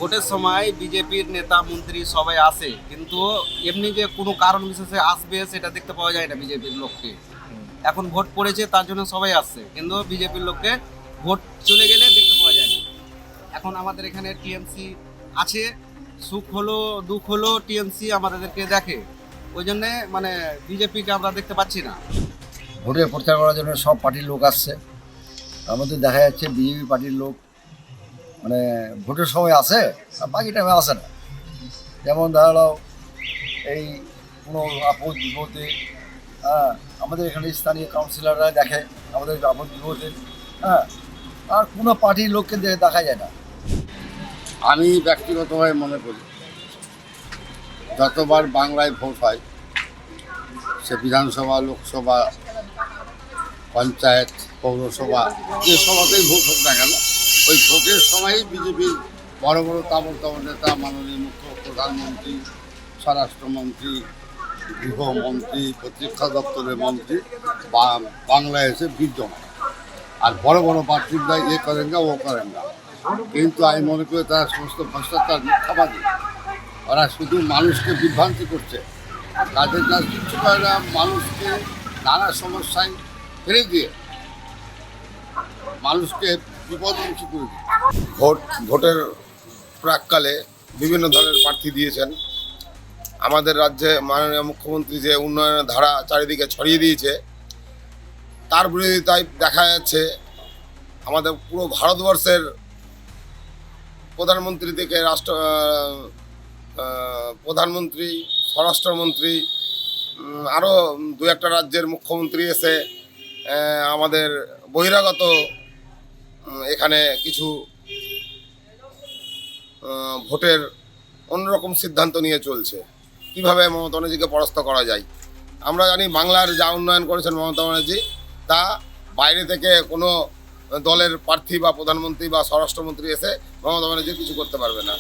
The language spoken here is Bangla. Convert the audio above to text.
ভোটের সময় বিজেপির নেতা মন্ত্রী সবাই আসে, কিন্তু এমনি যে কোনো কারণ বিশেষে আসবে সেটা দেখতে পাওয়া যায় না বিজেপির লোককে। এখন ভোট পড়েছে তার জন্য সবাই আসছে, কিন্তু বিজেপির লোককে ভোট চলে গেলে দেখতে পাওয়া যায় না। এখন আমাদের এখানে টিএমসি আছে, সুখ হলো দুঃখ হলো টিএমসি আমাদেরকে দেখে, ওই জন্যে মানে বিজেপিকে আমরা দেখতে পাচ্ছি না। ভোটের প্রচার করার জন্য সব পার্টির লোক আসছে। তার মধ্যে দেখা যাচ্ছে বিজেপি পার্টির লোক মানে ভোটের সময় আসে আর বাকি টাইমে আসে না। যেমন দাঁড়ালো এই কোনো আপদ বিপদে, আমাদের এখানে স্থানীয় কাউন্সিলররা দেখে আমাদের আপদ বিপদে, হ্যাঁ, আর কোনো পার্টির লোককে দেখা যায় না। আমি ব্যক্তিগতভাবে মনে করি যতবার বাংলায় ভোট হয়, সে বিধানসভা, লোকসভা, পঞ্চায়েত, পৌরসভা, যে সভাতেই ভোট হোক না কেন, ওই ভোটের সময়ই বিজেপির বড় বড় তাবড় নেতা, মাননীয় মুখ্য প্রধানমন্ত্রী, স্বরাষ্ট্রমন্ত্রী, গৃহমন্ত্রী, প্রতিরক্ষা দপ্তরের মন্ত্রী বাংলায় এসে বিদ্যমান। আর বড় বড় প্রার্থীরা এ করেন না, ও করেন না, কিন্তু আমি মনে করি তারা সমস্ত ভ্রষ্টাচার, মিথ্যাবাদী। ওরা শুধু মানুষকে বিভ্রান্তি করছে, তাদের কাজ কিছু করে না, মানুষকে নানা সমস্যায় ফেলে দিয়ে মানুষকে বিপদমুখী করে দিয়ে। ভোটের প্রাককালে বিভিন্ন ধরনের প্রার্থী দিয়েছেন। আমাদের রাজ্যে মাননীয় মুখ্যমন্ত্রী যে উন্নয়নের ধারা চারিদিকে ছড়িয়ে দিয়েছে, তার বিরোধিতায় দেখা যাচ্ছে আমাদের পুরো ভারতবর্ষের প্রধানমন্ত্রী থেকে প্রধানমন্ত্রী, স্বরাষ্ট্রমন্ত্রী, আরও দু একটা রাজ্যের মুখ্যমন্ত্রী এসে আমাদের বহিরাগত এখানে কিছু ভোটের অন্যরকম সিদ্ধান্ত নিয়ে চলছে কিভাবে মমতা ব্যানার্জিকে পরাস্ত করা যায়। আমরা জানি বাংলার যা উন্নয়ন করেছেন মমতা ব্যানার্জি, তা বাইরে থেকে কোনো দলের প্রার্থী বা প্রধানমন্ত্রী বা স্বরাষ্ট্রমন্ত্রী এসে মমতা ব্যানার্জি কিছু করতে পারবে না।